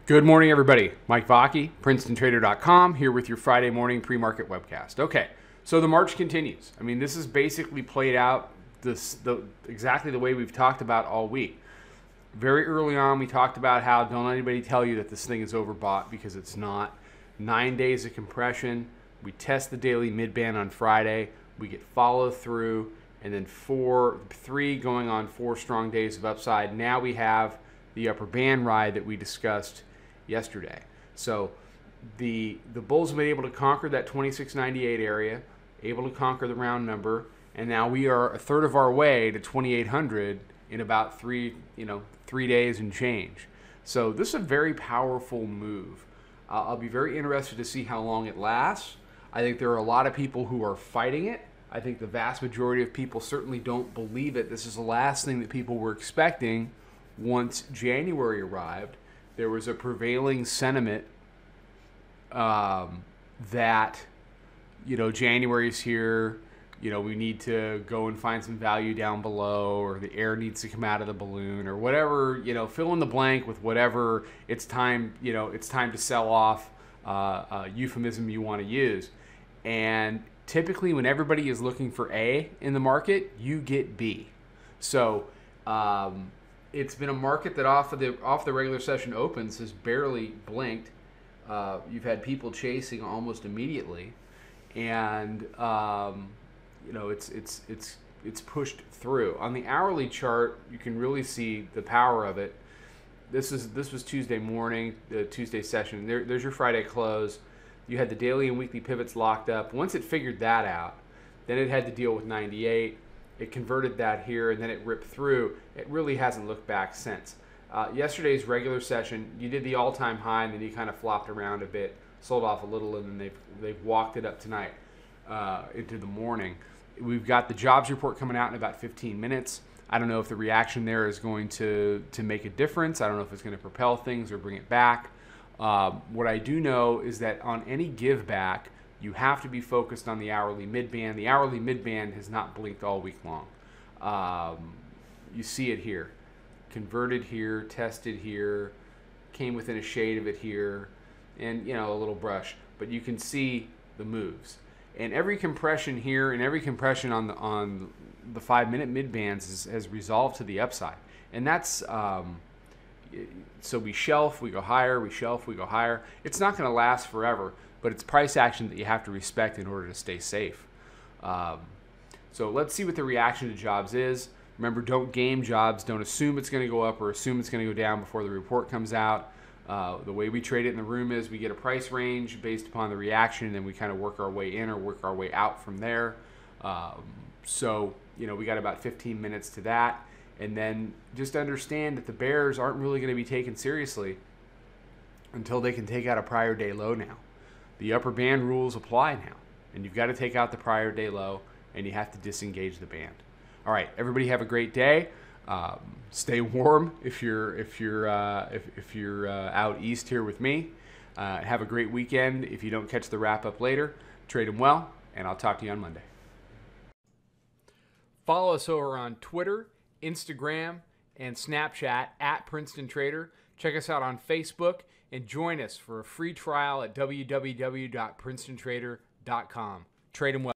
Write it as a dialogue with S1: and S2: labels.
S1: Good morning, everybody. Mike Vacchi, Princetontrader.com, here with your Friday morning pre-market webcast. Okay, so the march continues. I mean, this is basically played out exactly the way we've talked about all week. Very early on, we talked about how don't let anybody tell you that this thing is overbought, because it's not. 9 days of compression. We test the daily mid-band on Friday. We get follow through, and then 3 going on 4 strong days of upside. Now we have the upper band ride that we discussed yesterday. So the bulls have been able to conquer that 2698 area, able to conquer the round number, and now we are a third of our way to 2800 in about 3 days and change. So this is a very powerful move. I'll be very interested to see how long it lasts. I think there are a lot of people who are fighting it. I think the vast majority of people certainly don't believe it. This is the last thing that people were expecting once January arrived. There was a prevailing sentiment that, January's here, we need to go and find some value down below, or the air needs to come out of the balloon, or whatever, fill in the blank with whatever it's time to sell off euphemism you want to use. And typically when everybody is looking for A in the market, you get B. So it's been a market that off the regular session opens has barely blinked. You've had people chasing almost immediately, and it's pushed through. On the hourly chart, you can really see the power of it. This was Tuesday morning, the Tuesday session. There's your Friday close. You had the daily and weekly pivots locked up. Once it figured that out, then it had to deal with 98. It converted that here, and then it ripped through. It really hasn't looked back since. Yesterday's regular session, you did the all-time high, and then you kind of flopped around a bit, sold off a little, and then they've walked it up tonight into the morning. We've got the jobs report coming out in about 15 minutes. I don't know if the reaction there is going to make a difference. I don't know if it's going to propel things or bring it back. What I do know is that on any give back, you have to be focused on the hourly mid-band. The hourly mid-band has not blinked all week long. You see it here. Converted here, tested here, came within a shade of it here, and a little brush. But you can see the moves. And every compression here and every compression on the 5-minute mid-bands has resolved to the upside. And that's... so we shelf, we go higher, we shelf, we go higher. It's not going to last forever, but it's price action that you have to respect in order to stay safe. So let's see what the reaction to jobs is. Remember, don't game jobs. Don't assume it's going to go up or assume it's going to go down before the report comes out. The way we trade it in the room is we get a price range based upon the reaction, and then we kind of work our way in or work our way out from there. So we got about 15 minutes to that. And then just understand that the bears aren't really going to be taken seriously until they can take out a prior day low now. The upper band rules apply now, and you've got to take out the prior day low, and you have to disengage the band. All right, everybody have a great day. Stay warm if you're out east here with me. Have a great weekend. If you don't catch the wrap up later, trade them well, and I'll talk to you on Monday. Follow us over on Twitter, Instagram, and Snapchat at Princeton Trader. Check us out on Facebook and join us for a free trial at www.princetontrader.com. Trade 'em well.